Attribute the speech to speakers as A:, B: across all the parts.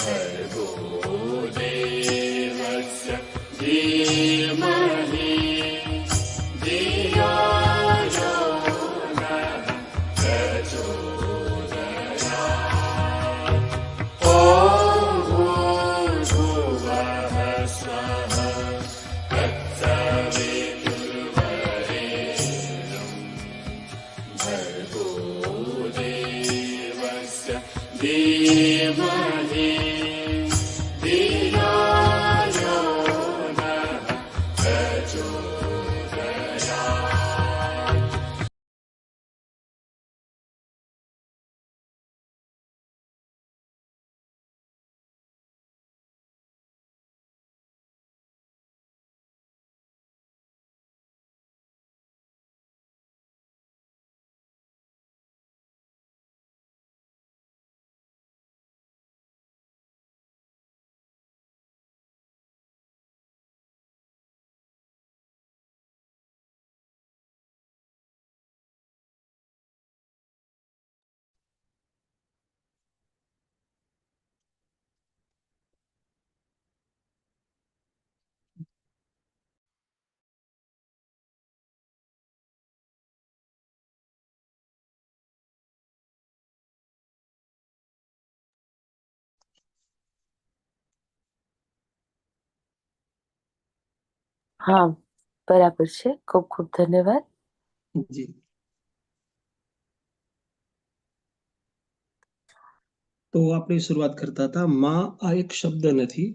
A: भर्गो देवस्य धीमहि धियो यो नः प्रचोदयात्। ॐ भूर्भुवः स्वः तत्सवितुर्वरेण्यं भर्गो देवस्य धीमहि धियो यो नः प्रचोदयात्।
B: હા, બરાબર છે. ખૂબ ખૂબ ધન્યવાદ.
C: જી તો આપણે શરૂઆત કરતા હતા. માં આ એક શબ્દ નથી,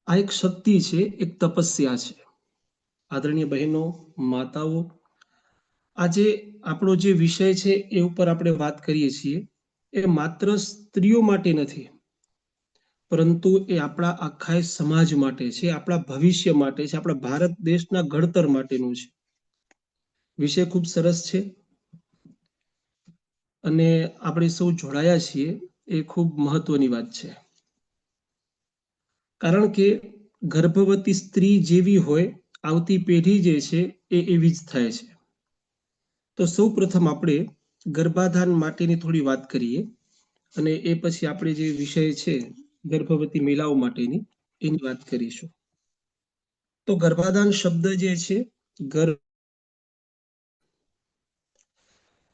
C: આ એક શક્તિ છે, એક તપસ્યા છે. આદરણીય બહેનો, માતાઓ, આજે આપણો જે વિષય છે એ ઉપર આપણે વાત કરીએ છીએ એ માત્ર સ્ત્રીઓ માટે નથી, પરંતુ એ આપણા આખા સમાજ માટે છે, આપણા ભવિષ્ય માટે છે, આપણા ભારત દેશના ઘડતર માટેનું છે. વિષય ખૂબ સરસ છે અને આપણે સૌ જોડાયા છીએ એ ખૂબ મહત્વની વાત છે. કારણ કે ગર્ભવતી સ્ત્રી જેવી હોય, આવતી પેઢી જે છે એ એવી જ થાય છે. તો સૌ પ્રથમ આપણે ગર્ભાધાન માટેની થોડી વાત કરીએ અને એ પછી આપણે જે વિષય છે ગર્ભવતી મહિલાઓ માટેની એની વાત કરીશું. તો ગર્ભાધાન શબ્દ જે છે,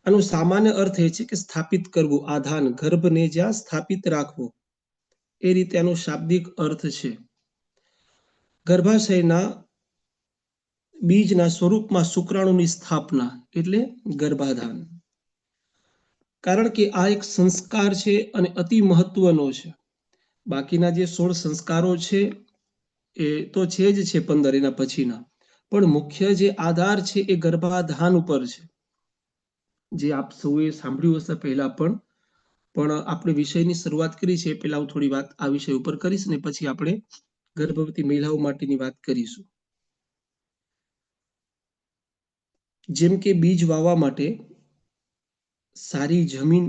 C: આનો સામાન્ય અર્થ એ છે કે સ્થાપિત કરવું, આધાન, ગર્ભને જ્યાં સ્થાપિત રાખવો, એ રીતે આનો શાબ્દિક અર્થ છે. ગર્ભાશયના બીજના સ્વરૂપમાં શુક્રાણુની સ્થાપના એટલે ગર્ભાધાન. કારણ કે આ એક સંસ્કાર છે અને અતિ મહત્વનો છે. બાકીના જે 16 સંસ્કારો છે એ તો છે જ છે, 15 એના પછીના, પણ મુખ્ય જે આધાર છે એ ગર્ભાધાન ઉપર છે, જે આપ સૌએ સાંભળ્યું હશે પહેલા પણ આપણે વિષયની શરૂઆત કરી છે પહેલા હું થોડી વાત આ વિષય ઉપર કરીશ ને પછી આપણે ગર્ભવતી મહિલાઓ માટેની વાત કરીશું. જેમ કે બીજ વાવવા માટે સારી જમીન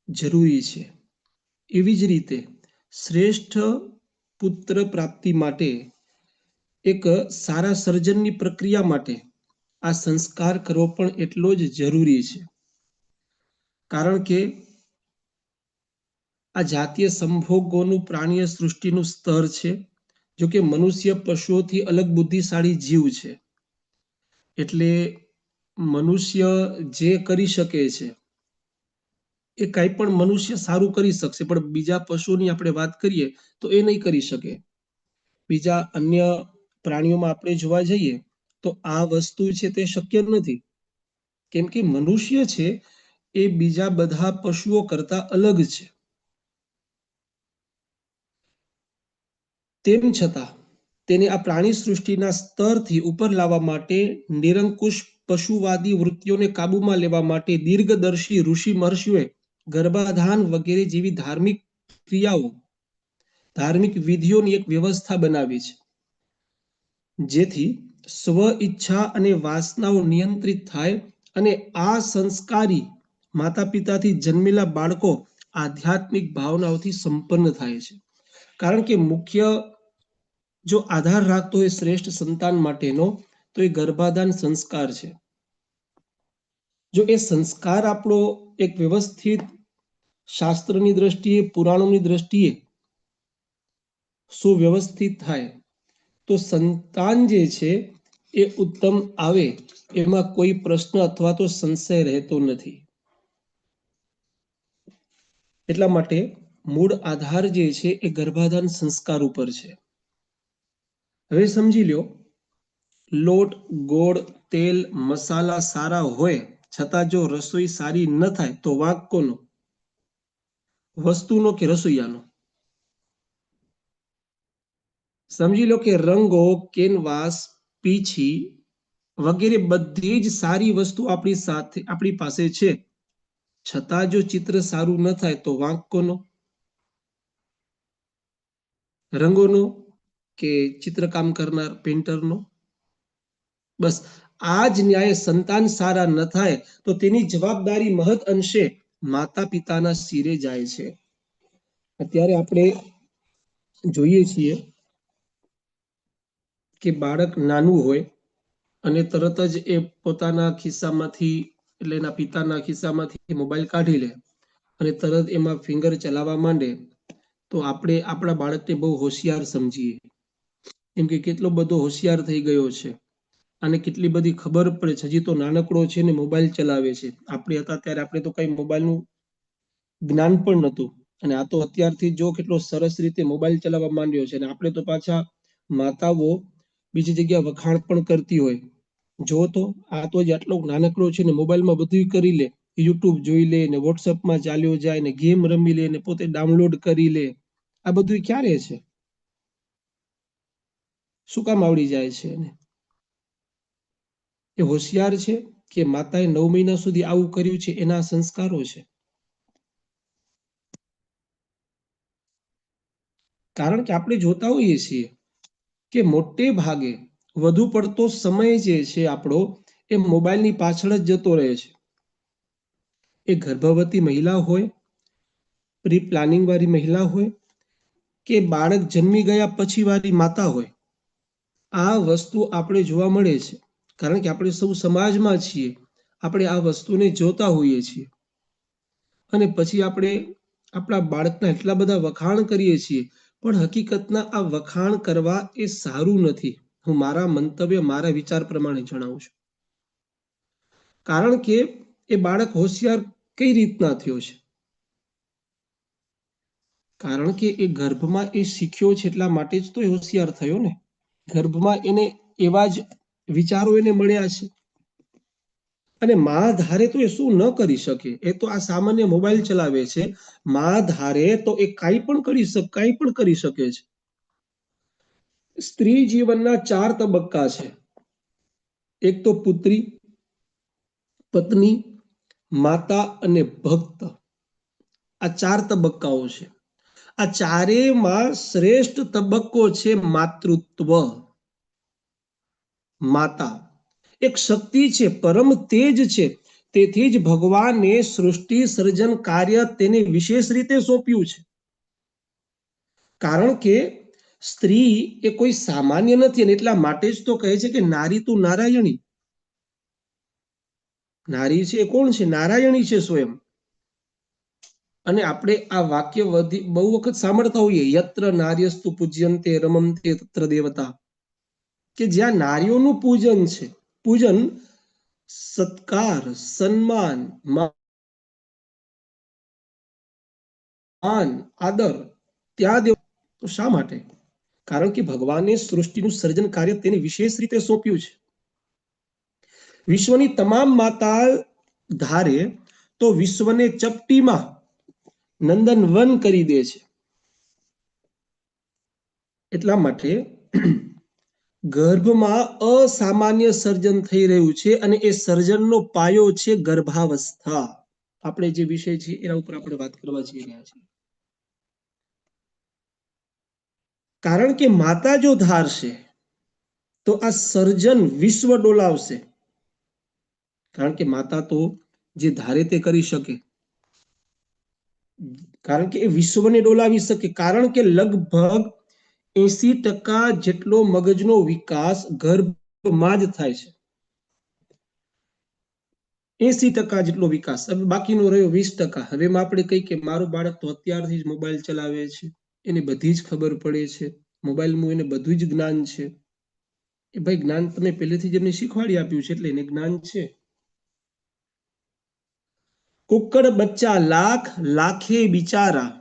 C: જરૂરી છે, એવી જ રીતે શ્રેષ્ઠ પુત્ર પ્રાપ્તિ માટે એક સારા સર્જનની પ્રક્રિયા માટે આ સંસ્કાર કરવો પણ એટલો જ જરૂરી છે. કારણ કે આ જાતીય સંભોગોનું પ્રાણીય સૃષ્ટિનું સ્તર છે. જો કે મનુષ્ય પશુઓથી અલગ બુદ્ધિશાળી જીવ છે, એટલે મનુષ્ય જે કરી શકે છે એ કંઈ પણ મનુષ્ય સારું કરી શકશે, પણ બીજા પશુઓની આપણે વાત કરીએ તો એ નહીં કરી શકે. બીજા અન્ય પ્રાણીઓમાં આપણે જોવા જઈએ તો આ વસ્તુ છે તે શક્ય નથી, કેમ કે મનુષ્ય છે એ બીજા બધા પશુઓ કરતા અલગ છે. તેમ છતાં તેને આ પ્રાણી સૃષ્ટિના સ્તરથી ઉપર લાવવા માટે, નિરંકુશ પશુવાદી વૃત્તિઓને કાબૂમાં લેવા માટે દીર્ઘદર્શી ઋષિ મહર્ષિઓએ ગર્ભાધાન વગેરે જેવી ધાર્મિક ક્રિયાઓ, ધાર્મિક વિધિઓની એક વ્યવસ્થા બનાવી છે, જેથી સ્વ ઈચ્છા અને વાસનાઓ નિયંત્રિત થાય અને આ સંસ્કારી માતા પિતાથી જન્મેલા બાળકો આધ્યાત્મિક ભાવનાઓથી સંપન્ન થાય છે. કારણ કે મુખ્ય જો આધાર રાખતો હોય શ્રેષ્ઠ સંતાન માટેનો તો એ ગર્ભાધાન સંસ્કાર છે. જો એ સંસ્કાર આપણો એક વ્યવસ્થિત શાસ્ત્રની દ્રષ્ટિએ, પુરાણોની દ્રષ્ટિએ સુવ્યવસ્થિત થાય તો સંતાન જે છે એ ઉત્તમ આવે એમાં કોઈ પ્રશ્ન અથવા તો સંશય રહેતો નથી. એટલા માટે મૂળ આધાર જે છે એ ગર્ભાધાન સંસ્કાર ઉપર છે. હવે સમજી લ્યો, લોટ, ગોળ, તેલ, મસાલા સારા હોય છતાં જો રસોઈ સારી ન થાય તો વાંક કોનો? વસ્તુનો કે રસોઈયાનો? સમજી લો કે રંગો, કેનવાસ, પીછી વગેરે બધી જ સારી વસ્તુ આપણી પાસે છે, છતાં જો ચિત્ર સારું ન થાય તો વાંક કોનો? રંગોનો કે ચિત્રકામ કરનાર પેન્ટરનો? બસ આ જ ન્યાય સંતાન સારા ન થાય તો તેની જવાબદારી મહદ અંશે માતા પિતાના શિરે જાય છે. અત્યારે આપણે જોઈએ છીએ કે બાળક નાનું હોય અને તરત જ એ પોતાના ખિસ્સામાંથી એટલે એના પિતાના ખિસ્સામાંથી મોબાઈલ કાઢી લે અને તરત એમાં ફિંગર ચલાવવા માંડે તો આપણે આપણા બાળકને બહુ હોશિયાર સમજીએ, કેમ કે કેટલો બધો હોશિયાર થઈ ગયો છે અને કેટલી બધી ખબર પડે છે. હજી તો નાનકડો છે ને મોબાઈલ ચલાવે છે. આપણે હતા ત્યારે આપણે તો કઈ મોબાઈલનું જ્ઞાન પણ નહોતું અને આ તો અત્યારથી જો કેટલો સરસ રીતે મોબાઈલ ચલાવવા માંડ્યો છે. અને આપણે તો પાછા માતાઓ બીજી જગ્યા વખાણ પણ કરતી હોય, જો તો આ તો જ આટલો નાનકડો છે ને મોબાઈલમાં બધું કરી લે, યુટ્યુબ જોઈ લે ને વોટ્સઅપમાં ચાલ્યો જાય ને ગેમ રમી લે ને પોતે ડાઉનલોડ કરી લે. આ બધું ક્યારે છે? શું કામ આવડી જાય છે એને? એ હોશિયાર છે કે માતાએ 9 મહિના સુધી આવું કર્યું છે એના સંસ્કારો છે? કારણ કે આપણે જોતા હોઈએ છીએ કે મોટે ભાગે વધુ પડતો સમય જે છે આપણો એ મોબાઈલની પાછળ જ જતો રહે છે. એ ગર્ભવતી મહિલા હોય, પ્રી પ્લાનિંગ વાળી મહિલા હોય કે બાળક જન્મી ગયા પછી વાળી માતા હોય, આ વસ્તુ આપણે જોવા મળે છે. કારણ કે આપણે સૌ સમાજમાં છીએ, આપણે આ વસ્તુને જોતા હોઈએ છીએ અને પછી આપણે આપણા બાળકના એટલા બધા વખાણ કરીએ છીએ, પણ હકીકતના આ વખાણ કરવા એ સારું નથી. હું મારા મંતવ્ય, મારા વિચાર પ્રમાણે જણાવું છું. કારણ કે એ બાળક હોશિયાર કઈ રીતના થયો છે? કારણ કે એ ગર્ભમાં એ શીખ્યો છે એટલા માટે જ તો એ હોશિયાર થયો ને. ગર્ભમાં એને એવા જ વિચારો એને મળ્યા છે. અને મા ધારે તો એ શું ન કરી શકે? એ તો આ સામાન્ય મોબાઈલ ચલાવે છે. મા ધારે તો એ કાંઈ પણ કરી શકે છે. સ્ત્રી જીવનના 4 તબક્કા છે. એક તો પુત્રી, પત્ની, માતા અને ભક્ત. આ 4 તબક્કાઓ છે. આ ચારેયમાં શ્રેષ્ઠ તબક્કો છે માતૃત્વ. માતા એક શક્તિ છે, પરમ તેજ છે. તેથી જ ભગવાને સૃષ્ટિ સર્જન કાર્ય તેને વિશેષ રીતે સોંપ્યું છે. કારણ કે સ્ત્રી એ કોઈ સામાન્ય નથી અને એટલા માટે જ તો કહે છે કે નારી તું નારાયણી. નારી છે એ કોણ છે? નારાયણી છે સ્વયં. અને આપણે આ વાક્ય બહુ વખત સાંભળતા હોઈએ, યત્ર નાર્યસ્તુ પૂજ્યન્તે રમન્તે તત્ર દેવતા, કે જ્યાં નારીઓનું પૂજન છે, પૂજન, સત્કાર, સન્માન, માન, આદર, ત્યાં દેવ. તો શા માટે? કારણ કે ભગવાને સૃષ્ટિનું સર્જન કાર્ય તેને વિશેષ રીતે સોંપ્યું છે. વિશ્વની તમામ માતા ધારે તો વિશ્વને ચપટીમાં નંદનવન કરી દે છે. એટલા માટે ગર્ભમાં અસામાન્ય સર્જન થઈ રહ્યું છે અને એ સર્જનનો પાયો છે ગર્ભાવસ્થા. આપણે જે વિષય છે એના ઉપર આપણે વાત કરવા જઈ રહ્યા છીએ. કારણ કે માતા જો ધારશે તો આ સર્જન વિશ્વ ડોલાવશે. કારણ કે માતા તો જે ધારે તે કરી શકે, કારણ કે એ વિશ્વને ડોલાવી શકે. કારણ કે લગભગ 80% જેટલો મગજનો વિકાસ ગર્ભમાં જ થાય છે. 80% જેટલો વિકાસ, હવે બાકીનો રહ્યો 20%. હવે આપણે કહીએ કે મારું બાળક તો અત્યારથી જ મોબાઈલ ચલાવે છે, એને બધી જ ખબર પડે છે, મોબાઈલનું એને બધું જ જ્ઞાન છે. એ ભાઈ જ્ઞાન તમે પહેલેથી જ એમને શીખવાડી આપ્યું છે એટલે એને જ્ઞાન છે. કુકડ બચ્ચા લાખ લાખે બિચારા,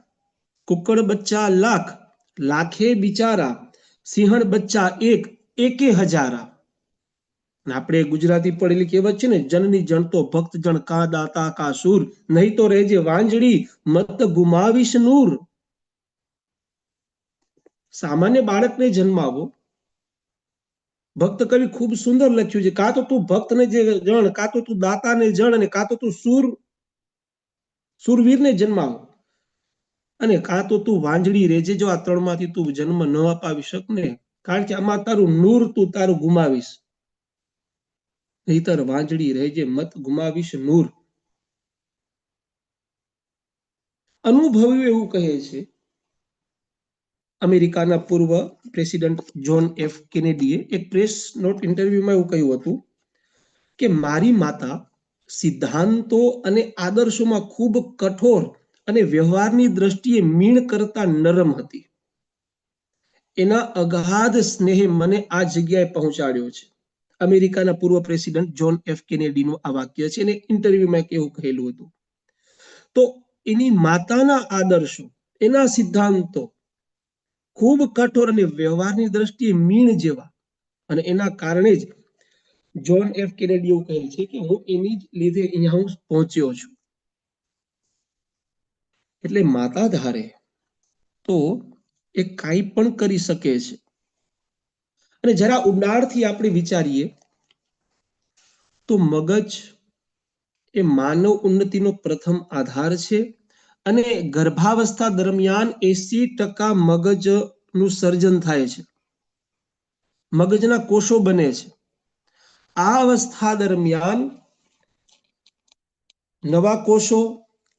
C: કુકડ બચ્ચા લાખ લાખે બિચારા, સિંહણ બચ્ચા એક એકે હજારા. આપણે ગુજરાતી પડેલી કહેવત છે ને, જનની જણ તો ભક્ત જણ કા દાતા કા સૂર, નહીં તો રહેજે વાંજળી મત ગુમાવીશ નૂર. સામાન્ય બાળકને જન્માવો, ભક્ત કવિ ખૂબ સુંદર લખ્યું છે, કાં તો તું ભક્તને જણ, કાં તો તું દાતાને જણ, અને કાં તો તું સુરવીરને જન્માવો, અને કાં તો તું વાંજળી રહેજે જો આ ત્રણમાંથી તું જન્મ ન અપાવી શક ને, કારણ કે આમાં તારું નૂર તું તારું ગુમાવીશ, નહીતર વાંજળી રહેજે મત ગુમાવીશ નૂર. અનુભવ્યું એવું કહે છે અમેરિકાના પૂર્વ પ્રેસિડેન્ટ જ્હોન એફ કેનેડીએ એક પ્રેસ નોટ ઇન્ટરવ્યુમાં એવું કહ્યું હતું કે મારી માતા સિદ્ધાંતો અને આદર્શોમાં ખૂબ કઠોર અને વ્યવહારની દ્રષ્ટિએ મીણ કરતા નરમ હતી. એના અગાધ સ્નેહે મને આ જગ્યાએ પહોંચાડ્યો છે. અમેરિકાના પૂર્વ પ્રેસિડેન્ટ જ્હોન એફ કેનેડીનું આ વાક્ય છે, અને ઇન્ટરવ્યુમાં એવું કહેલું હતું. તો એની માતાના આદર્શો, એના સિદ્ધાંતો ખૂબ કઠોર અને વ્યવહારની દ્રષ્ટિએ મીણ જેવા, અને એના કારણે જ જ્હોન એફ કેનેડી એવું કહે છે કે હું એની જ લીધે અહીંયા હું પહોંચ્યો છું. એટલે માતા ધારે તો એ કાંઈ પણ કરી શકે છે. અને જરા ઊંડાણથી આપણે વિચારીએ તો મગજ એ માનવ ઉન્નતિનો પ્રથમ આધાર છે, અને ગર્ભાવસ્થા દરમિયાન 80% મગજનું સર્જન થાય છે, મગજના કોષો બને છે. આ અવસ્થા દરમિયાન નવા કોષો,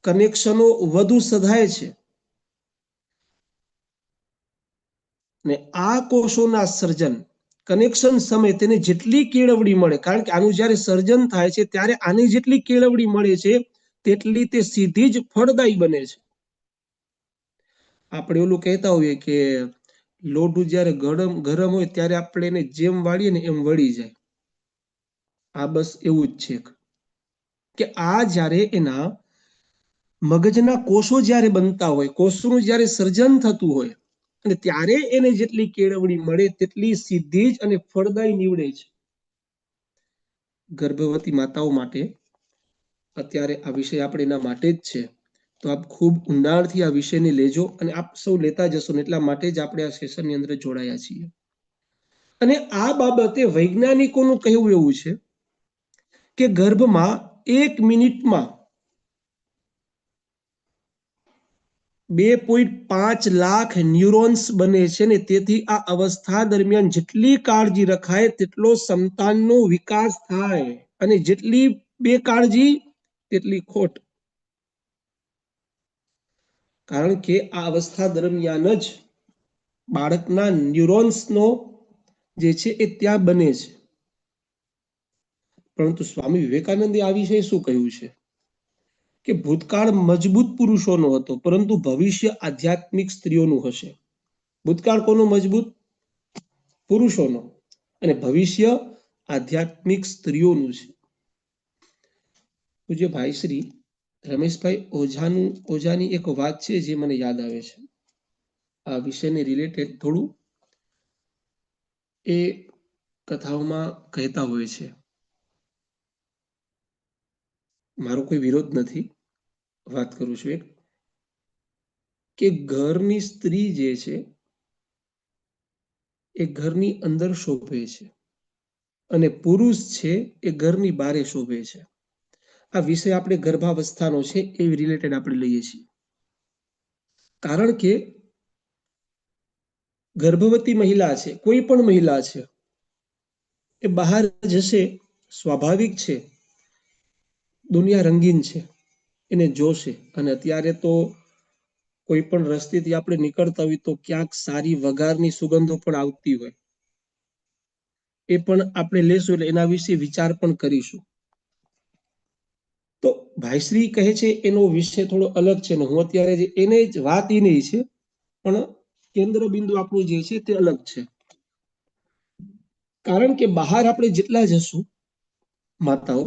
C: કનેક્શનો વધુ સધાય છે, ને આ કોષોના સર્જન, કનેક્શન સમય તેને જેટલી કેળવણી મળે, કારણ કે આનું જ્યારે સર્જન થાય છે ત્યારે આની જેટલી કેળવણી મળે છે તેટલી તે સીધી જ ફળદાયી બને છે. આપણે ઓલું કહેતા હોઈએ કે લોઢું જ્યારે ગરમ હોય ત્યારે આપણે એને જેમ વાળીએ ને એમ વળી જાય. આ બસ એવું જ છે કે આ જ્યારે એના મગજના કોષો જ્યારે બનતા હોય, કોષોનું જ્યારે સર્જન થતું હોય, અને ત્યારે એને જેટલી કેળવણી મળે તેટલી સીધી જ અને ફળદાયી નીવડે છે. ગર્ભવતી માતાઓ માટે અત્યારે આ વિષય આપણે એના માટે જ છે, તો આપ ખૂબ ઊંડાણથી આ વિષયને લેજો, અને આપ સૌ લેતા જશો ને એટલા માટે જ આપણે આ સેશનની અંદર જોડાયા છીએ. અને આ બાબતે વૈજ્ઞાનિકોનું કહેવું એવું છે કે ગર્ભમાં 1 મિનિટમાં 2.5 લાખ ન્યુરોન્સ બને છે, ને તેથી આ અવસ્થા દરમિયાન જેટલી કાળજી રખાય તેટલો સંતાનનો વિકાસ થાય, અને જેટલી બેકાળજી તેટલી ખોટ. કારણ કે આ અવસ્થા દરમિયાન જ બાળકના ન્યુરોન્સનો જે છે એ ત્યાં બને છે. પરંતુ સ્વામી વિવેકાનંદે આ વિશે શું કહ્યું છે કે ભૂતકાળ મજબૂત પુરુષોનો હતો, પરંતુ ભવિષ્ય આધ્યાત્મિક સ્ત્રીઓનું હશે. ભૂતકાળ કોનો મજબૂત? પુરુષોનો, અને ભવિષ્ય આધ્યાત્મિક સ્ત્રીઓનું છે. પૂજ્ય ભાઈ શ્રી રમેશભાઈ ઓઝાની એક વાત છે જે મને યાદ આવે છે, આ વિષયને રિલેટેડ થોડું એ કથાઓમાં કહેતા હોય છે. મારો કોઈ વિરોધ નથી, વાત કરું છું એક, કે ઘરની સ્ત્રી જે છે એ ઘરની અંદર શોભે છે, અને પુરુષ છે એ ઘરની બારે શોભે છે. આ વિષય આપણે ગર્ભાવસ્થાનો છે એ રિલેટેડ આપણે લઈએ છીએ. કારણ કે ગર્ભવતી મહિલા છે, કોઈ પણ મહિલા છે, એ બહાર જશે, સ્વાભાવિક છે, દુનિયા રંગીન છે, એને જોશે. અને અત્યારે તો કોઈ પણ રસ્તેથી આપણે નીકળતા હોય તો ક્યાંક સારી વઘારની સુગંધો પણ આવતી હોય, એ પણ આપણે લેશું એટલે એના વિશે વિચાર પણ કરીશું. તો ભાઈશ્રી કહે છે એનો વિષય થોડો અલગ છે ને હું અત્યારે એને જ વાત એ નહીં છે, પણ કેન્દ્ર બિંદુ આપણું જે છે તે અલગ છે. કારણ કે બહાર આપણે જેટલા જશું માતાઓ,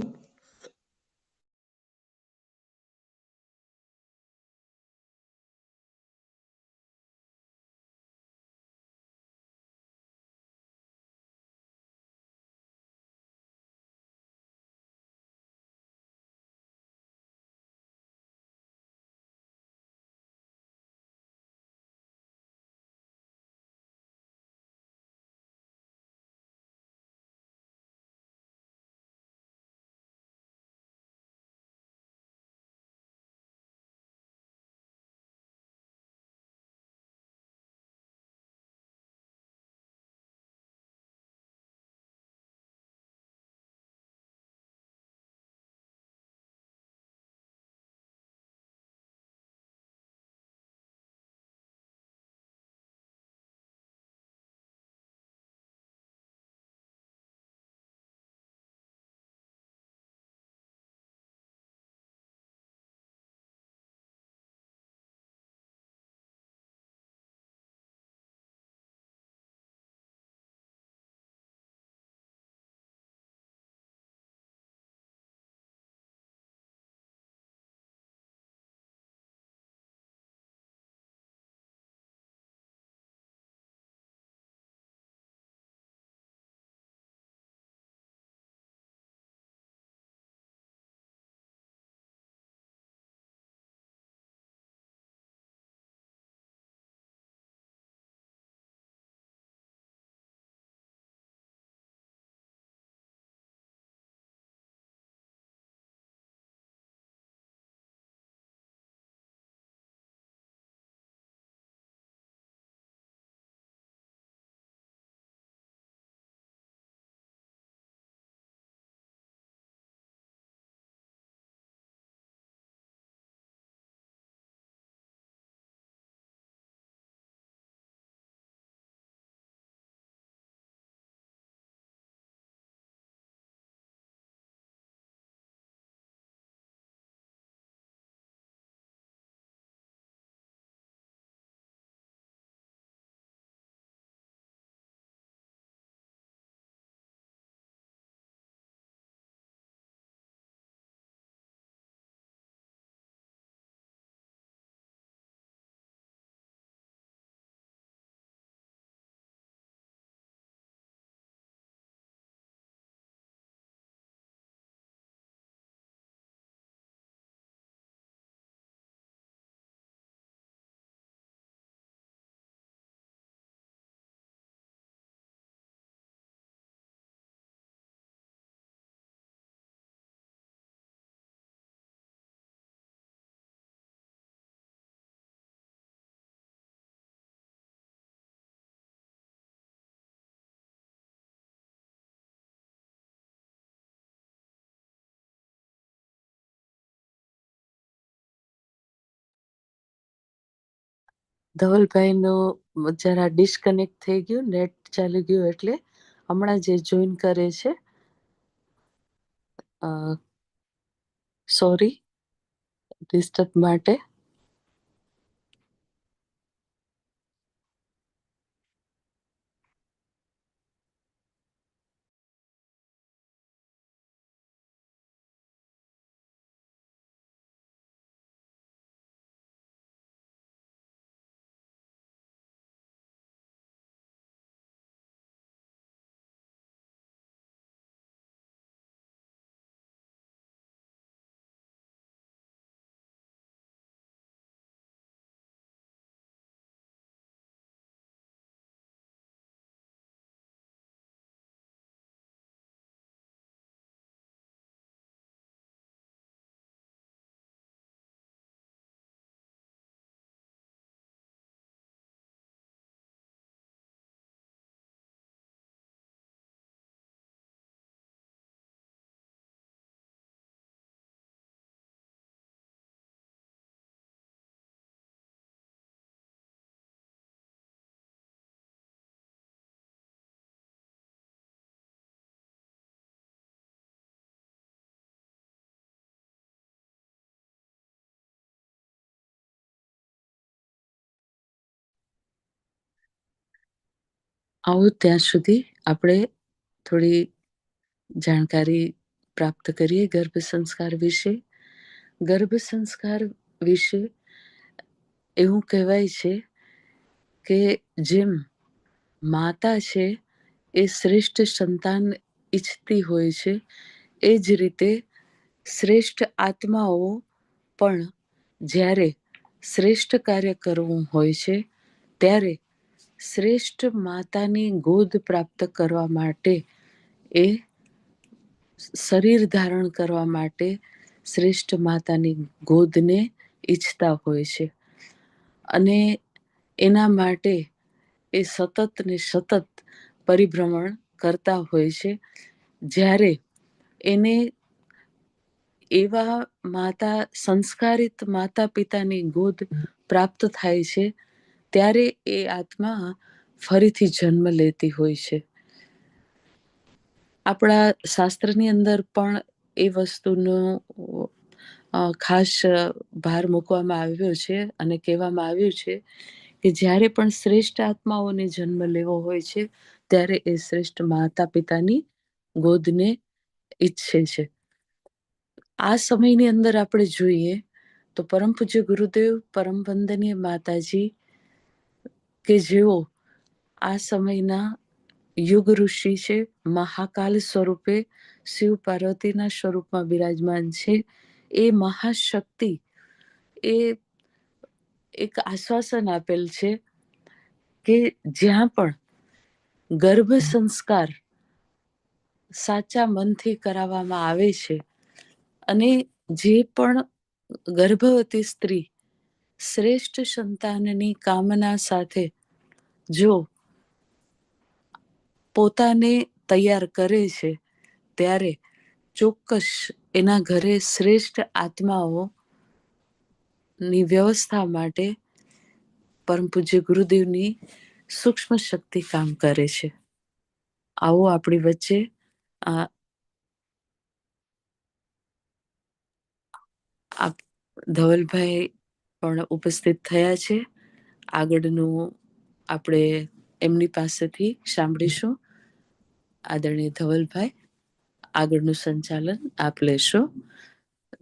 B: ધવલભાઈનું જરા ડિસ્કનેક્ટ થઈ ગયું, નેટ ચાલી ગયું એટલે હમણાં જે જોઈન કરે છે. સોરી ડિસ્ટર્બ માટે. આવો ત્યાં સુધી આપણે થોડી જાણકારી પ્રાપ્ત કરીએ ગર્ભ સંસ્કાર વિશે. ગર્ભ સંસ્કાર વિશે એવું કહેવાય છે કે જેમ માતા છે એ શ્રેષ્ઠ સંતાન ઈચ્છતી હોય છે, એ જ રીતે શ્રેષ્ઠ આત્માઓ પણ જ્યારે શ્રેષ્ઠ કાર્ય કરવું હોય છે ત્યારે શ્રેષ્ઠ માતાની ગોદ પ્રાપ્ત કરવા માટે, એ શરીર ધારણ કરવા માટે શ્રેષ્ઠ માતાની ગોદને ઈચ્છતા હોય છે. અને એના માટે એ સતત ને સતત પરિભ્રમણ કરતા હોય છે. જ્યારે એને એવા સંસ્કારિત માતા પિતાની ગોદ પ્રાપ્ત થાય છે ત્યારે એ આત્મા ફરીથી જન્મ લેતી હોય છે. આપણા શાસ્ત્રની અંદર પણ એ વસ્તુનો ખાસ ભાર મૂકવામાં આવ્યો છે અને કહેવામાં આવ્યું છે કે જ્યારે પણ શ્રેષ્ઠ આત્માઓને જન્મ લેવો હોય છે ત્યારે એ શ્રેષ્ઠ માતા પિતાની ગોદને ઈચ્છે છે. આ સમયની અંદર આપણે જોઈએ તો પરમ પૂજ્ય ગુરુદેવ, પરમ વંદનીય માતાજી કે જેઓ આ સમયના યુગ ઋષિ છે, મહાકાલ સ્વરૂપે શિવ પાર્વતીના સ્વરૂપમાં બિરાજમાન છે, એ મહાશક્તિ એ એક આશ્વાસન આપેલ છે કે જ્યાં પણ ગર્ભ સંસ્કાર સાચા મનથી કરાવવામાં આવે છે અને જે પણ ગર્ભવતી સ્ત્રી શ્રેષ્ઠ સંતાનની કામના સાથે જો પોતાને તૈયાર કરે છે ત્યારે ચોક્કસ એના ઘરે શ્રેષ્ઠ આત્માઓની વ્યવસ્થા માટે પરમ પૂજ્ય ગુરુદેવની સૂક્ષ્મ શક્તિ કામ કરે છે. આવો આપણી વચ્ચે ધવલભાઈ પણ ઉપસ્થિત થયા છે. આગળનું આપણે એમની પાસેથી સાંભળીશું. આદરણીય ધવલભાઈ, આગળનું સંચાલન આપ લેશો.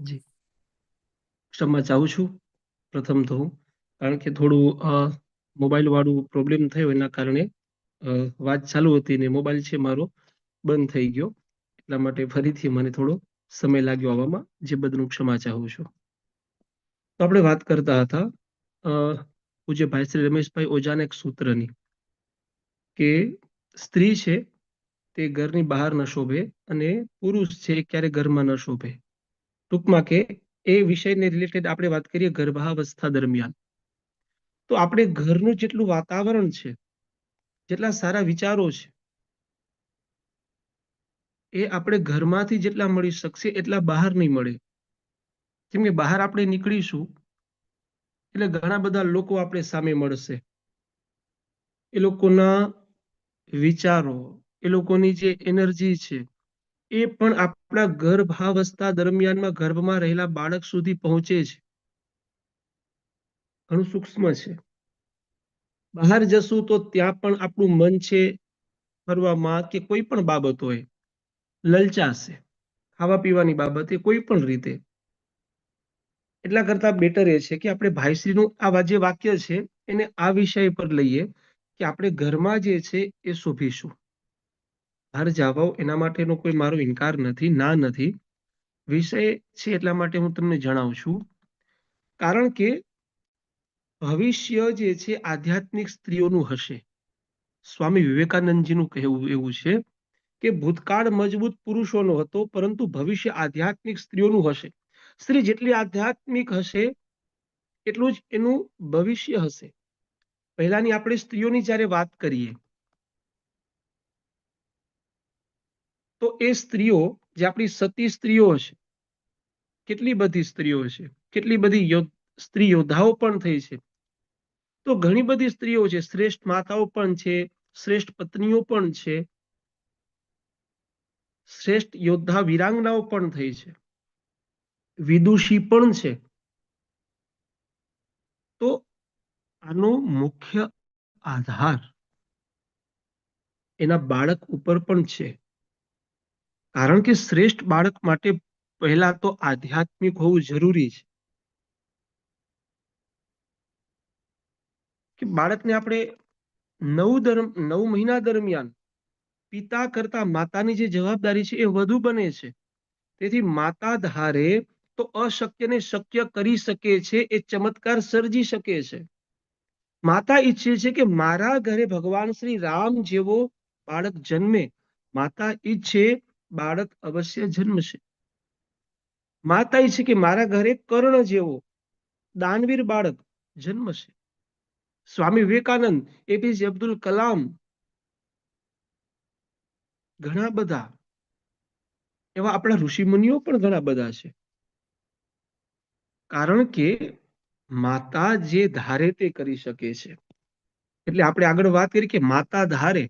C: જી, ક્ષમા ચાહું છું પ્રથમ તો હું, કારણ કે થોડું મોબાઈલ વાળું પ્રોબ્લેમ થયો એના કારણે વાત ચાલુ હતી ને મોબાઈલ છે મારો બંધ થઈ ગયો, એટલા માટે ફરીથી મને થોડો સમય લાગ્યો આવવામાં, જે બદલ ક્ષમા ચાહું છું. તો આપણે વાત કરતા હતા પૂજ્ય ભાઈ શ્રી રમેશભાઈ ઓઝાના એક સૂત્રની, કે સ્ત્રી છે તે ઘરની બહાર ન શોભે અને પુરુષ છે ક્યારે ઘરમાં ન શોભે. ટૂંકમાં કે એ વિષયને રિલેટેડ આપણે વાત કરીએ ગર્ભાવસ્થા દરમિયાન, તો આપણે ઘરનું જેટલું વાતાવરણ છે, જેટલા સારા વિચારો છે, એ આપણે ઘરમાંથી જેટલા મળી શકશે એટલા બહાર નહીં મળે. કેમ કે બહાર આપણે નીકળીશું એટલે ઘણા બધા લોકો આપણે સામે મળશે. એ લોકોના વિચારો, એ લોકોની જે એનર્જી છે, એ પણ આપણા ગર્ભાવસ્થા દરમિયાનમાં ગર્ભમાં રહેલા બાળક સુધી પહોંચે છે. ઘણું સૂક્ષ્મ છે. બહાર જશું તો ત્યાં પણ આપણું મન છે ફરવામાં કે કોઈ પણ બાબત હોય લલચાશે, ખાવા પીવાની બાબતે કોઈ પણ રીતે. એટલા કરતા બેટર એ છે કે આપણે ભાઈશ્રીનું આ જે વાક્ય છે એને આ વિષય પર લઈએ કે આપણે ઘરમાં જે છે એ શોભીશું. બહાર જાઓ એના માટેનો કોઈ મારો ઇનકાર નથી, ના નથી. વિષય છે એટલા માટે હું તમને જણાવું છું, કારણ કે ભવિષ્ય જે છે આધ્યાત્મિક સ્ત્રીઓનું હશે. સ્વામી વિવેકાનંદજીનું કહેવું એવું છે કે ભૂતકાળ મજબૂત પુરુષોનો હતો, પરંતુ ભવિષ્ય આધ્યાત્મિક સ્ત્રીઓનું હશે. સ્ત્રી જેટલી આધ્યાત્મિક હશે એટલું જ એનું ભવિષ્ય હશે. પહેલાની આપણે સ્ત્રીઓની જ્યારે વાત કરીએ તો એ સ્ત્રીઓ જે આપણી સતી સ્ત્રીઓ હશે, કેટલી બધી સ્ત્રીઓ છે, કેટલી બધી સ્ત્રી યોદ્ધાઓ પણ થઈ છે. તો ઘણી બધી સ્ત્રીઓ છે, શ્રેષ્ઠ માતાઓ પણ છે, શ્રેષ્ઠ પત્નીઓ પણ છે, શ્રેષ્ઠ યોદ્ધા વીરાંગનાઓ પણ થઈ છે, વિદુષી પણ છે. તો આનો મુખ્ય આધાર એના બાળક ઉપર પણ છે. કારણ કે શ્રેષ્ઠ બાળક માટે પહેલા તો આધ્યાત્મિક હોવું જરૂરી છે. કે બાળકને આપણે 9 મહિના દરમિયાન પિતા કરતા માતાની જે જવાબદારી છે એ વધુ બને છે. તેથી માતા ધારે તો અશક્યને શક્ય કરી શકે છે, એ ચમત્કાર સર્જી શકે છે. માતા ઈચ્છે છે કે મારા ઘરે ભગવાન શ્રી રામ જેવો બાળક જન્મે. માતા ઈચ્છે બાળક અવશ્ય જન્મશે. માતા ઈચ્છે કે મારા ઘરે કર્ણ જેવો દાનવીર બાળક જન્મશે. સ્વામી વિવેકાનંદ, એપીજે અબ્દુલ કલામ, ઘણા બધા એવા આપણા ઋષિમુનિઓ પણ ઘણા બધા છે. કારણ કે માતા જે ધારે તે કરી શકે છે. એટલે આપણે આગળ વાત કરી કે માતા ધારે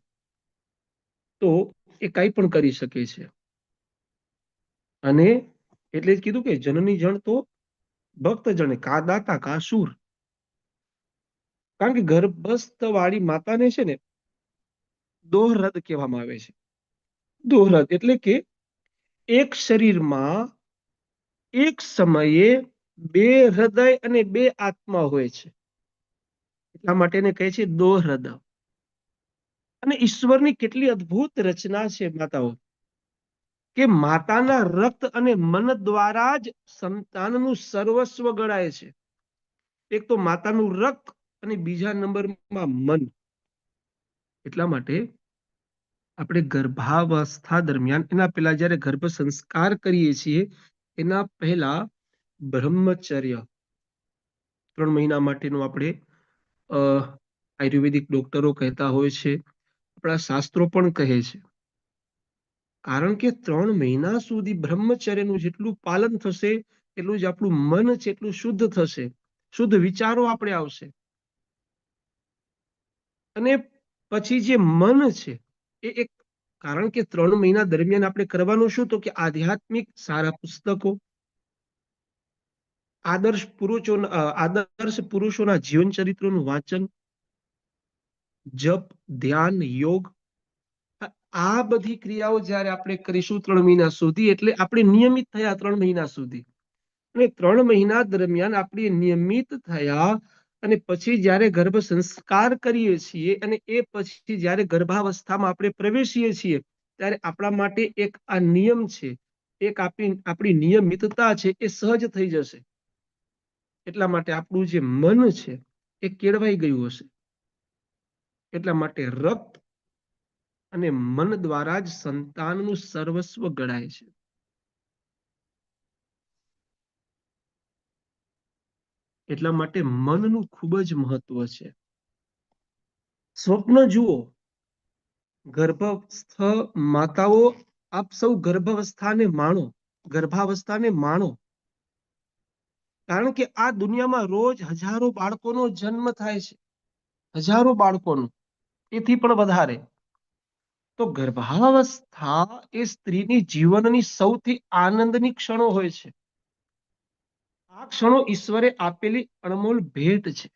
C: તો એ કંઈ પણ કરી શકે છે. અને એટલે જ કીધું કે જનની જણ તો ભક્ત જણે, કા દાતા કા શૂર. કારણ કે ગર્ભસ્થ વાળી માતાને છે ને દોહરદ કહેવામાં આવે છે. દોહરદ એટલે કે એક શરીરમાં એક સમયે 2 હૃદય અને 2 આત્મા હોય છે. એટલા માટે એને કહે છે દોહરદ. અને ઈશ્વરની કેટલી અદ્ભુત રચના છે માતાઓ, કે માતાના રક્ત અને મન દ્વારા જ સંતાનનું સર્વસ્વ ગણાય છે. એક તો માતાનું રક્ત અને બીજા નંબરમાં મન. એટલા માટે આપણે ગર્ભાવસ્થા દરમિયાન એના પહેલા જ્યારે ગર્ભ સંસ્કાર કરીએ છીએ એના પહેલા બ્રહ્મચર્ય 3 મહિના માટેનું આપણે આયુર્વેદિક ડોક્ટરો કહેતા હોય છે, આપણા શાસ્ત્રો પણ કહે છે. કારણ કે 3 મહિના સુધી બ્રહ્મચર્યનું જેટલું પાલન થશે એટલું જ આપણું મન છે એટલું શુદ્ધ થશે, શુદ્ધ વિચારો આપણે આવશે. અને પછી જે મન છે એ એક, કારણ કે 3 મહિના દરમિયાન આપણે કરવાનું શું, તો કે આધ્યાત્મિક સારા પુસ્તકો, આદર્શ પુરુષોના જીવન ચરિત્રોનું વાંચન, જપ, ધ્યાન, યોગ, આ બધી ક્રિયાઓ જ્યારે આપણે કરીશું 3 મહિના સુધી, એટલે આપણે નિયમિત થયા 3 મહિના સુધી. અને 3 મહિના દરમિયાન આપણે નિયમિત થયા અને પછી જ્યારે ગર્ભ સંસ્કાર કરીએ છીએ અને એ પછી જ્યારે ગર્ભાવસ્થામાં આપણે પ્રવેશીએ છીએ ત્યારે આપણા માટે એક આ નિયમ છે, એક આપણી નિયમિતતા છે એ સહજ થઈ જશે. એટલા માટે આપણું જે મન છે એ કેળવાઈ ગયું હશે. એટલા માટે રક્ત અને મન દ્વારા જ સંતાનનું સર્વસ્વ ગણાય છે. એટલા માટે મનનું ખૂબ જ મહત્વ છે. સ્વપ્ન જુઓ, ગર્ભસ્થ માતાઓ, આપ સૌ ગર્ભાવસ્થાને માણો. કારણ કે આ દુનિયામાં રોજ હજારો બાળકોનો જન્મ થાય છે, હજારો બાળકોનો, એથી પણ વધારે. તો ગર્ભાવસ્થા એ સ્ત્રીની જીવનની સૌથી આનંદની ક્ષણો હોય છે. આ ક્ષણો ઈશ્વરે આપેલી અણમોલ ભેટ છે.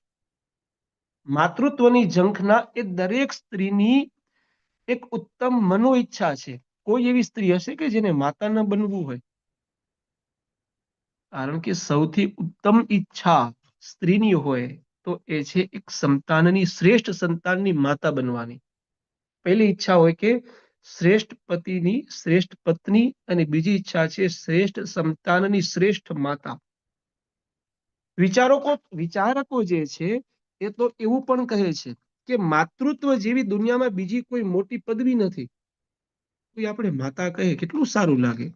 C: માતૃત્વની ઝંખના એ દરેક સ્ત્રીની એક ઉત્તમ મનો ઈચ્છા છે. કોઈ એવી સ્ત્રી હશે કે જેને માતા ન બનવું હોય? કારણ કે સૌથી ઉત્તમ ઈચ્છા સ્ત્રીની હોય તો એ છે એક શ્રેષ્ઠ સંતાનની માતા બનવાની. પહેલી ઈચ્છા હોય કે શ્રેષ્ઠ પતિની શ્રેષ્ઠ પત્ની, અને બીજી ઈચ્છા છે શ્રેષ્ઠ સંતાનની શ્રેષ્ઠ માતા. વિચારકો જે છે એ તો એવું પણ કહે છે કે માતૃત્વ જેવી દુનિયામાં બીજી કોઈ મોટી પદવી નથી. કોઈ આપણે માતા કહે કેટલું સારું લાગે.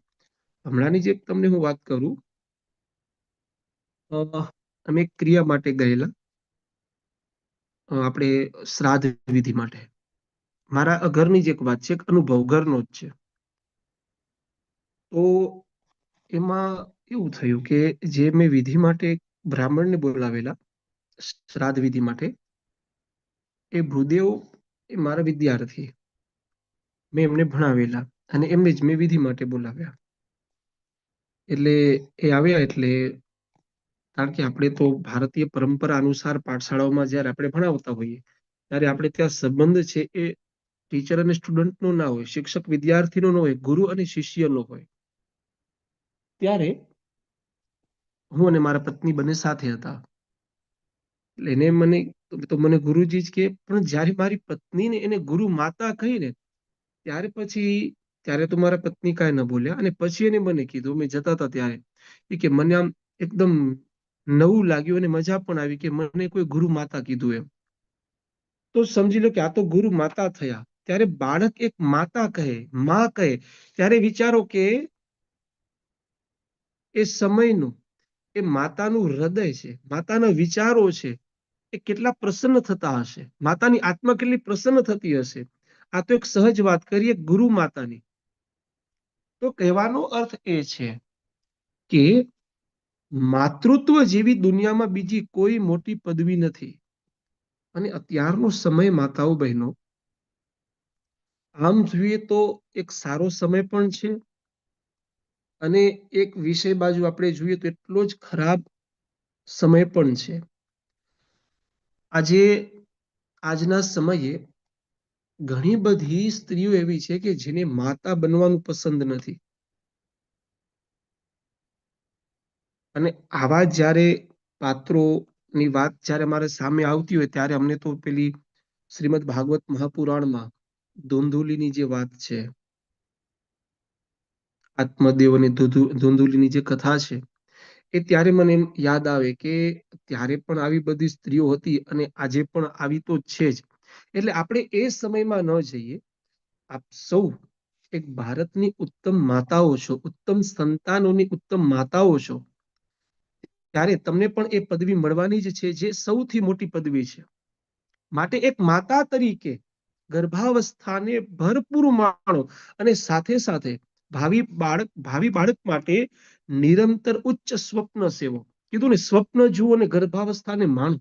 C: હમણાંની જે તમને હું વાત કરું, અમે એક ક્રિયા માટે ગયેલા, આપણે શ્રાદ્ધ વિધિ માટે. મારા ઘરની જ એક વાત છે, અનુભવ ઘરનો જ છે. તો એમાં એવું થયું કે જે મેં વિધિ માટે બ્રાહ્મણને બોલાવેલા શ્રાદ્ધ વિધિ માટે, એ ભૂદેવ એ મારા વિદ્યાર્થી, મેં એમને ભણાવેલા અને એમને જ મેં વિધિ માટે બોલાવ્યા. એટલે એ આવ્યા એટલે, કારણ કે આપણે તો ભારતીય પરંપરા અનુસાર પાઠશાળાઓમાં જ્યારે આપણે ભણાવતા હોઈએ ત્યારે આપણે ત્યાં સંબંધ છે એ ટીચર અને સ્ટુડન્ટનો ના હોય, શિક્ષક વિદ્યાર્થીનો ન હોય, ગુરુ અને શિષ્યનો હોય. ત્યારે હું અને મારા પત્ની બંને સાથે હતા. એટલે એને મને ગુરુજી જ કે, પણ જ્યારે મારી પત્નીને એને ગુરુ માતા કહીને ત્યારે તો મારા પત્ની કાંઈ ન બોલ્યા. અને પછી એને મને કીધું, મેં જતા હતા ત્યારે, કે મને આમ એકદમ નવું લાગ્યું અને મજા પણ આવી કે મને કોઈ ગુરુ માતા કીધું એમ. તો સમજી લો કે આ તો ગુરુ માતા થયા. ત્યારે બાળક એક માતા કહે, માં કહે, ત્યારે વિચારો કે એ સમયનું, એ માતાનું હૃદય છે, માતાના વિચારો છે, એ કેટલા પ્રસન્ન થતા હશે, માતાની આત્મા કેટલી પ્રસન્ન થતી હશે. આ તો એક સહજ વાત કરીએ ગુરુ માતાની. તો કહેવાનો અર્થ એ છે કે માતૃત્વ જેવી દુનિયામાં બીજી કોઈ મોટી પદવી નથી. અને અત્યારનો સમય, માતાઓ બહેનો, આમ જોઈએ તો એક સારો સમય પણ છે, અને એક વિષય બાજુ આપણે જોઈએ તો એટલો જ ખરાબ સમય પણ છે. આજના સમયે ઘણી બધી સ્ત્રીઓ એવી છે કે જેને માતા બનવાનું પસંદ નથી. અને આવા જ્યારે પાત્રોની વાત જ્યારે મારે સામે આવતી હોય ત્યારે અમને તો પેલી શ્રીમદ ભાગવત મહાપુરાણમાં ધૂંધુલીની જે વાત છે, આત્મદેવ અને ધૂંધુલીની જે કથા છે, એ ત્યારે મને એમ યાદ આવે કે ત્યારે પણ આવી બધી સ્ત્રીઓ હતી અને આજે પણ આવી તો છે જ. એટલે આપણે એ સમયમાં ન જઈએ. આપ સૌ એક ભારતની ઉત્તમ માતાઓ છો, ઉત્તમ સંતાનોની ઉત્તમ માતાઓ છો. ત્યારે તમને પણ એ પદવી મળવાની જ છે, જે સૌથી મોટી પદવી છે. માટે એક માતા તરીકે ગર્ભાવસ્થાને ભરપૂર માણો, અને સાથે સાથે ભાવિ બાળક માટે નિરંતર ઉચ્ચ સ્વપ્ન સેવો. કીધું ને, સ્વપ્ન જુઓ અને ગર્ભાવસ્થાને માણો.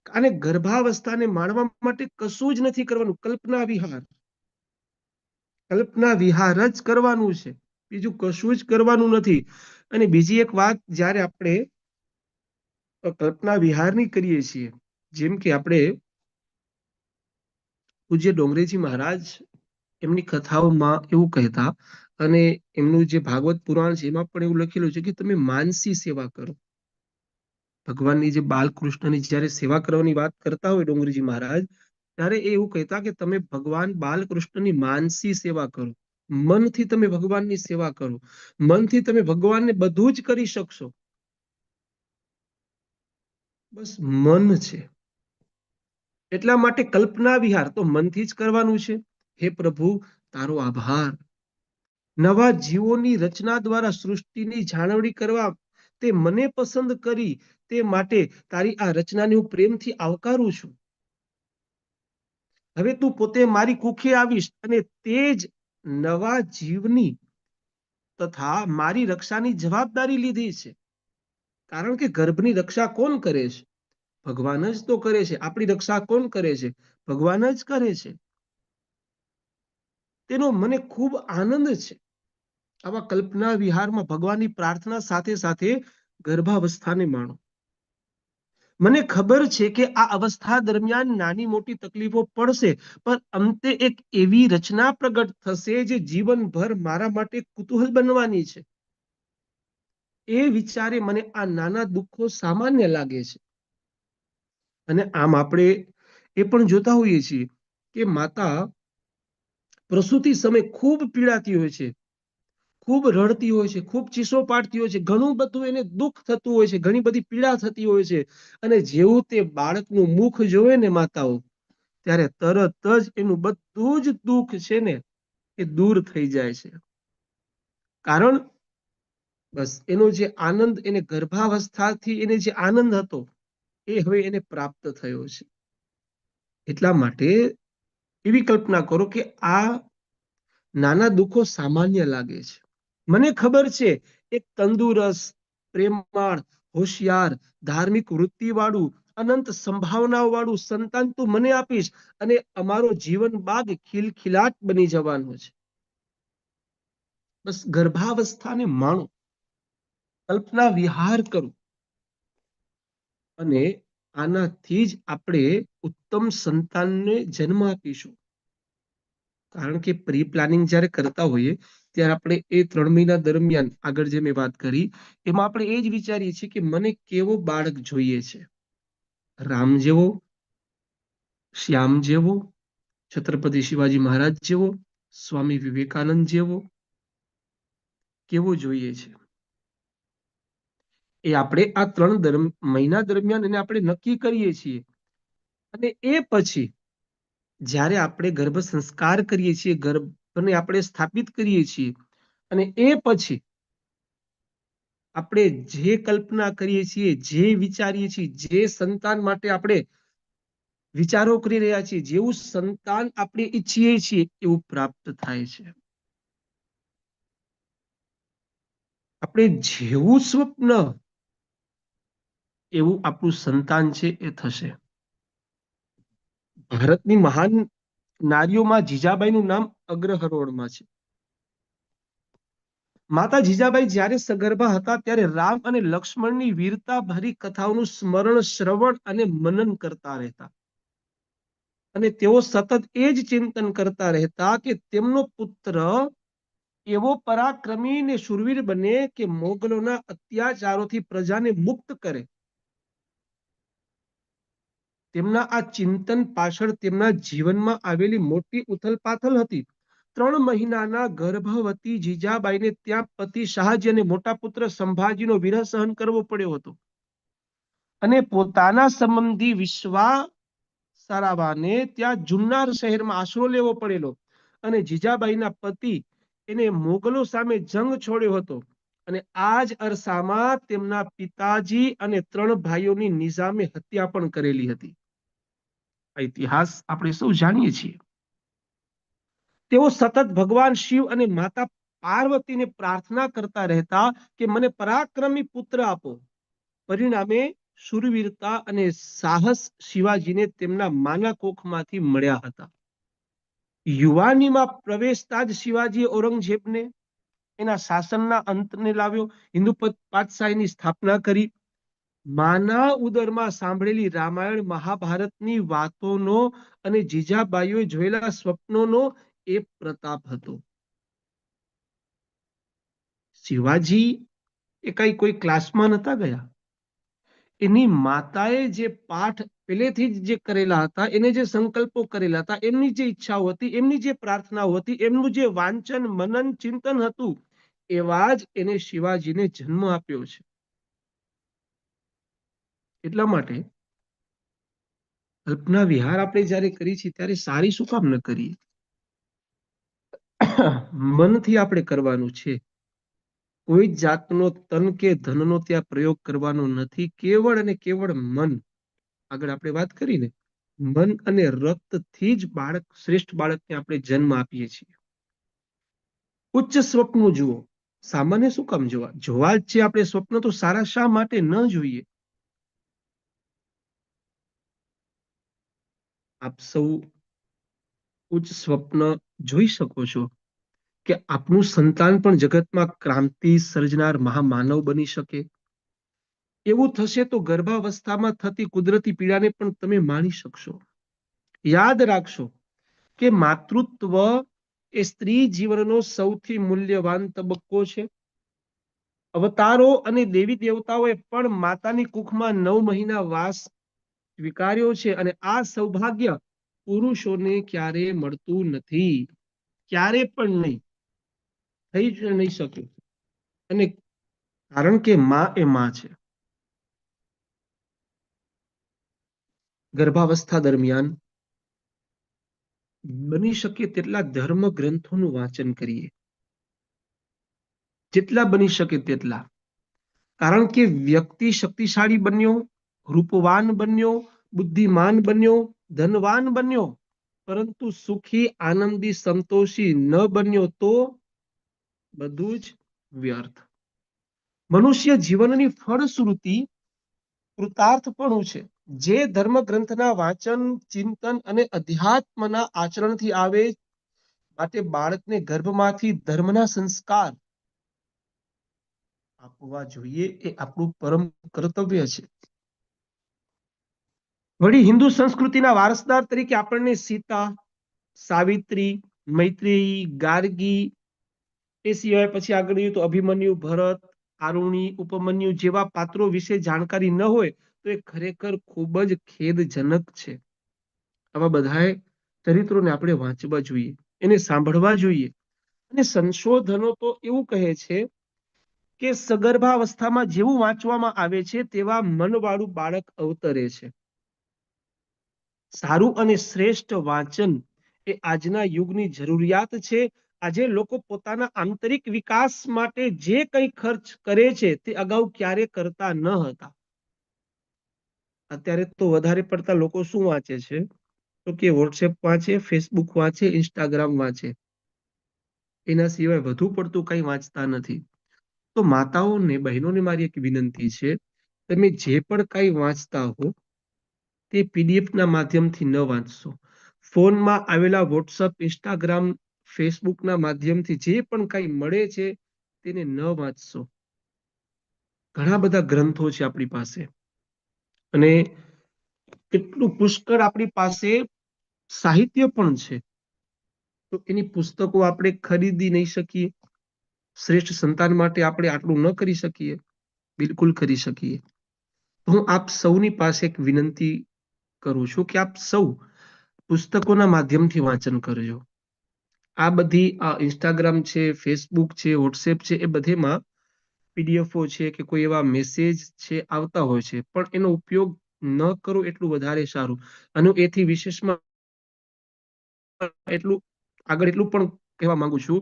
C: અને ગર્ભાવસ્થાને માણવા માટે કશું જ નથી કરવાનું, કલ્પના વિહાર. કલ્પના વિહાર જ કરવાનું છે, બીજું કશું જ કરવાનું નથી. અને બીજી એક વાત, જ્યારે આપણે કલ્પના વિહારની કરીએ છીએ, જેમ કે આપણે પૂજ્ય ડોંગરેજી મહારાજ એમની કથાઓમાં એવું કહેતા, અને એમનું જે ભાગવત પુરાણ છે એમાં પણ એવું લખેલું છે કે તમે માનસી સેવા કરો. ભગવાનની જે બાલકૃષ્ણની જ્યારે સેવા કરવાની વાત કરતા હોય ડોંગરીજી મહારાજ, ત્યારે એ એવું કહેતા કે તમે ભગવાન બાલકૃષ્ણની માનસી સેવા કરો. મનથી તમે ભગવાનની સેવા કરો, મનથી તમે ભગવાનને બધું જ કરી શકશો. બસ મન છે. એટલા માટે કલ્પના વિહાર તો મનથી જ કરવાનું છે. હે પ્રભુ, તારો આભાર. નવા જીવોની રચના દ્વારા સૃષ્ટિની જાળવણી કરવા તે મને પસંદ કરી, તે માટે તારી આ રચનાને હું પ્રેમથી આવકારું છું. હવે તું પોતે મારી કુખે આવીશ અને તે જ નવા જીવની તથા મારી રક્ષાની જવાબદારી લીધી છે. કારણ કે ગર્ભની રક્ષા કોણ કરે છે? ભગવાન જ તો કરે છે. આપણી રક્ષા કોણ કરે છે? ભગવાન જ કરે છે. તેનો મને ખૂબ આનંદ છે. આવા કલ્પના વિહારમાં ભગવાનની પ્રાર્થના સાથે સાથે ગર્ભાવસ્થાને માણો. મને ખબર છે કે આ અવસ્થા દરમિયાન નાની મોટી તકલીફો પડશે, પણ અંતે એક એવી રચના પ્રગટ થશે જે જીવનભર મારા માટે કુતૂહલ બનવાની છે. એ વિચારે મને આ નાના દુઃખો સામાન્ય લાગે છે. અને આમ આપણે એ પણ જોતા હોઈએ છીએ કે માતા પ્રસૂતિ સમય ખૂબ પીડાતી હોય છે, ખૂબ રડતી હોય છે, ખૂબ ચીસો પાડતી હોય છે, ઘણું બધું એને દુઃખ થતું હોય છે, ઘણી બધી પીડા થતી હોય છે. અને જેવું તે બાળકનું મુખ જોવે ને માતાઓ, ત્યારે તરત જ એનું બધું જ દુઃખ છે ને એ દૂર થઈ જાય છે. કારણ બસ એનો જે આનંદ, એને ગર્ભાવસ્થાથી એને જે આનંદ હતો એ હવે એને પ્રાપ્ત થયો છે. એટલા માટે એવી કલ્પના કરો કે આ નાના દુઃખો સામાન્ય લાગે છે. મને ખબર છે એક તંદુરસ્ત, પ્રેમાળ, હોશિયાર, ધાર્મિક વૃત્તિવાળું, અનંત સંભાવનાઓ વાળું સંતાન તું મને આપીશ, અને અમારો જીવન બાગ ખિલખિલાટ બની જવાનો છે. બસ ગર્ભાવસ્થાને માણો, કલ્પના વિહાર કરો, અને આનાથી જ આપણે ઉત્તમ સંતાનને જન્મ આપીશું. કારણ કે પ્રી પ્લાનિંગ જ્યારે કરતા હોઈએ ત્યારે આપણે એ 3 મહિના દરમિયાન આગળ જે મેં વાત કરી એમાં આપણે એ જ વિચારીએ છીએ કે મને કેવો બાળક જોઈએ છે. રામ જેવો, શ્યામ જેવો, છત્રપતિ શિવાજી મહારાજ જેવો, સ્વામી વિવેકાનંદ જેવો, કેવો જોઈએ છે. એ આપણે આ 3 મહિના દરમિયાન એને આપણે નક્કી કરીએ છીએ. અને એ પછી જ્યારે આપણે ગર્ભ સંસ્કાર કરીએ છીએ, ગર્ભને આપણે સ્થાપિત કરીએ છીએ, અને એ પછી આપણે જે કલ્પના કરીએ છીએ, જે વિચારીએ છીએ, જે સંતાન માટે આપણે વિચારો કરી રહ્યા છીએ, જેવું સંતાન આપણે ઈચ્છીએ છીએ એવું પ્રાપ્ત થાય છે. આપણે જેવું સ્વપ્ન એવું આપણું સંતાન છે એ થશે. ભારતની મહાન નારીઓમાં જીજાબાઈનું નામ અગ્રહરોળમાં છે. માતા જીજાબાઈ જ્યારે સગર્ભા હતા ત્યારે રામ અને લક્ષ્મણની વીરતા ભરી કથાઓનું સ્મરણ, શ્રવણ અને મનન કરતા રહેતા. અને તેઓ સતત એ જ ચિંતન કરતા રહેતા કે તેમનો પુત્ર એવો પરાક્રમી ને શૂરવીર બને કે મોગલોના અત્યાચારોથી પ્રજાને મુક્ત કરે. તેમના આ ચિંતન પાછળ તેમના જીવનમાં આવેલી મોટી ઉથલપાથલ હતી. 3 મહિનાના ગર્ભવતી જીજાબાઈને ત્યાં પતિ શાહજી અને મોટા પુત્ર સંભાજીનો વિરહ સહન કરવો પડ્યો હતો. અને પોતાના સંબંધી વિશ્વાસારાવાને ત્યાં જુન્નાર શહેરમાં આશરો લેવો પડેલો. અને જીજાબાઈના પતિ એને મોગલો સામે જંગ છોડ્યો હતો. અને આ જ અરસામાં તેમના પિતાજી અને 3 ભાઈઓની નિઝામે હત્યા પણ કરેલી હતી. ઇતિહાસ આપણે સૌ જાણીએ છીએ. તેઓ સતત ભગવાન શિવ અને માતા પાર્વતીને પ્રાર્થના કરતા રહેતા કે મને પરાક્રમી પુત્ર આપો. પરિણામે શૂરવીરતા અને સાહસ શિવાજીને તેમના માના કોખમાંથી મળ્યા હતા. યુવાનીમાં પ્રવેશતા જ શિવાજીએ ઔરંગઝેબને એના શાસનના અંતને લાવ્યો. હિન્દુ પાતશાહીની સ્થાપના કરી. માના ઉદરમાં સાંભળેલી રામાયણ મહાભારતની વાતોનો અને જીજાબાઈઓએ જોયેલા સ્વપ્નોનો એ પ્રતાપ હતો. શિવાજી એ કોઈ ક્લાસમાં નતા ગયા. એની માતાએ જે પાઠ પહેલેથી જ જે કરેલા હતા, એને જે સંકલ્પો કરેલા હતા, એમની જે ઈચ્છાઓ હતી, એમની જે પ્રાર્થનાઓ હતી, એમનું જે વાંચન, મનન, ચિંતન હતું, એવા જ એને શિવાજીને જન્મ આપ્યો છે. એટલા માટે કલ્પના વિહાર આપણે જ્યારે કરીએ છીએ ત્યારે સારી શું કામ ન કરીએ? મનથી આપણે કરવાનું છે. કોઈ જાતનો તન કે ધનનો ત્યાં પ્રયોગ કરવાનો નથી. કેવળ અને કેવળ મન. આગળ આપણે વાત કરીને મન અને રક્તથી જ બાળક, શ્રેષ્ઠ બાળકને આપણે જન્મ આપીએ છીએ. ઉચ્ચ સ્વપ્નો જુઓ. સામાન્ય શું કામ જોવા જ છે આપણે સ્વપ્ન, તો સારા શા માટે ન જોઈએ? આપ સૌ ઉચ્ચ સ્વપ્ન જોઈ શકો છો કે આપનું સંતાન પણ જગતમાં ક્રાંતિ સર્જનાર મહામાનવ બની શકે. એવું થશે તો ગર્ભાવસ્થામાં થતી કુદરતી પીડાને પણ તમે માણી શકશો. યાદ રાખશો કે માતૃત્વ એ સ્ત્રી જીવનનો સૌથી મૂલ્યવાન તબક્કો છે. અવતારો અને દેવી દેવતાઓએ પણ માતાની કુખમાં 9 મહિના વાસ સ્વીકાર્યો છે. અને આ સૌભાગ્ય પુરુષોને ક્યારે મળતું નથી. ક્યારે પણ નહીં, થઈ જ નહીં શકે. અને કારણ કે માં એ માં છે. ગર્ભાવસ્થા દરમિયાન બની શકે તેટલા ધર્મ ગ્રંથોનું વાંચન કરીએ, જેટલા બની શકે તેટલા. કારણ કે વ્યક્તિ શક્તિશાળી બન્યો, રૂપવાન બન્યો, બુદ્ધિમાન બન્યો, ધનવાન બન્યો, પરંતુ સુખી, આનંદી, સંતોષી ન બન્યો તો બધું જ વ્યર્થ. મનુષ્ય જીવનની ફળશ્રુતિ કૃતાર્થપણું છે, જે ધર્મ ગ્રંથના વાંચન, ચિંતન અને અધ્યાત્મના આચરણથી આવે. માટે બાળકને ગર્ભમાંથી ધર્મના સંસ્કાર આપવા જોઈએ. એ આપણું પરમ કર્તવ્ય છે. વળી હિન્દુ સંસ્કૃતિના વારસદાર તરીકે આપણને સીતા, સાવિત્રી, મૈત્રેયી, ગાર્ગી, એ સિવાય પછી આગળ જોઈએ તો અભિમન્યુ, ભરત, આરુણી, ઉપમન્યુ જેવા પાત્રો વિશે જાણકારી ન હોય તો એ ખરેખર ખૂબ જ ખેદજનક છે. આવા બધાએ ચરિત્રોને આપણે વાંચવા જોઈએ, એને સાંભળવા જોઈએ. અને સંશોધનો તો એવું કહે છે કે સગર્ભાવસ્થામાં જેવું વાંચવામાં આવે છે તેવા મનવાળું બાળક અવતરે છે. સારું અને શ્રેષ્ઠ વાંચન એ આજના યુગની જરૂરિયાત છે. આજે લોકો પોતાના આંતરિક વિકાસ માટે જે કંઈ ખર્ચ કરે છે તે અગાઉ ક્યારે કરતા ન હતા. અત્યારે તો વધારે પડતા લોકો શું વાંચે છે તો કે વોટ્સએપ વાંચે, ફેસબુક વાંચે, ઇન્સ્ટાગ્રામ વાંચે, એના સિવાય વધુ પડતું કંઈ વાંચતા નથી. તો માતાઓને, બહેનોને મારી એક વિનંતી છે, તમે જે પણ કંઈ વાંચતા હો તે પીડીએફ ના માધ્યમથી ન વાંચશો. ફોનમાં આવેલા વોટ્સઅપ, ઇન્સ્ટાગ્રામ, ફેસબુકના માધ્યમથી જે પણ કંઈ મળે છે તેને ન વાંચશો. ઘણા બધા ગ્રંથો છે આપણી પાસે અને કેટલું પુષ્કળ આપણી પાસે સાહિત્ય પણ છે. તો એની પુસ્તકો આપણે ખરીદી નહીં શકીએ? શ્રેષ્ઠ સંતાન માટે આપણે આટલું ન કરી શકીએ? બિલકુલ કરી શકીએ. હું આપ સૌની પાસે એક વિનંતી કરું છું કે આપ સૌ પુસ્તકોના માધ્યમથી વાંચન કરજો. આ બધી ઇન્સ્ટાગ્રામ છે, ફેસબુક છે, વોટ્સએપ છે, એ બધેમાં પીડીએફઓ છે કે કોઈ એવા મેસેજ છે આવતા હોય છે, પણ એનો ઉપયોગ ન કરો એટલું વધારે સારું. અને એથી વિશેષમાં એટલું આગળ એટલું પણ કહેવા માંગુ છું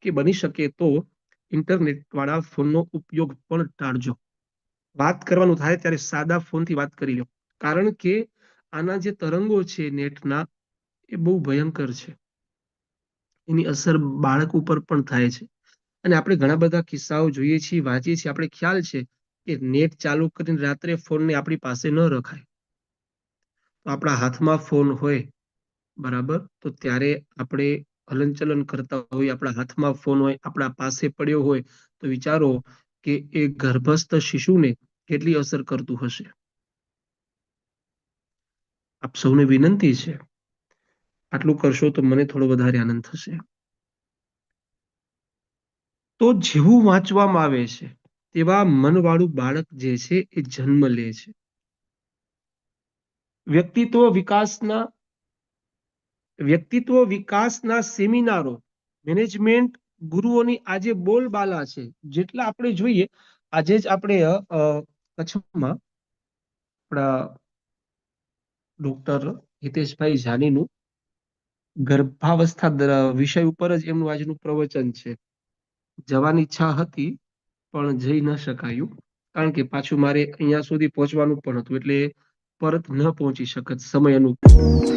C: કે બની શકે તો ઇન્ટરનેટ વાળા ફોનનો ઉપયોગ પણ ટાળજો. વાત કરવાનું થાય ત્યારે સાદા ફોનથી વાત કરી લો, કારણ કે આના જે તરંગો છે નેટના એ બહુ ભયંકર છે. એની અસર બાળક ઉપર પણ થાય છે. અને આપણે ઘણા બધા કિસ્સાઓ જોઈએ છીએ, વાંચીએ છીએ, આપણે ખ્યાલ છે કે નેટ ચાલુ કરીને રાત્રે ફોનને આપણી પાસે ન રખાય. તો આપણા હાથમાં ફોન હોય બરાબર, તો ત્યારે આપણે હલનચલન કરતા હોય, આપણા હાથમાં ફોન હોય, આપણા પાસે પડ્યો હોય, તો વિચારો કે એ ગર્ભસ્થ શિશુને કેટલી અસર કરતું હશે. આપ સૌને વિનંતી છે, આટલું કરશો તો મને થોડો વધારે આનંદ થશે. તો જેવું વાંચવામાં આવે છે તેવા મનવાળું બાળક જે છે એ જન્મ લે છે. વ્યક્તિત્વ વિકાસના સેમિનારો, મેનેજમેન્ટ ગુરુઓની આજે બોલબાલા છે. જેટલા આપણે જોઈએ, આજે જ આપણે કચ્છમાં આપણા ડોક્ટર હિતેશભાઈ જાનીનું ગર્ભાવસ્થા વિષય ઉપર જ એમનું આજનું પ્રવચન છે. જવાની ઈચ્છા હતી પણ જઈ ન શકાયું, કારણ કે પાછું મારે અહીંયા સુધી પહોંચવાનું પણ હતું, એટલે પરત ન પહોંચી શકત સમય અનુકૂળ.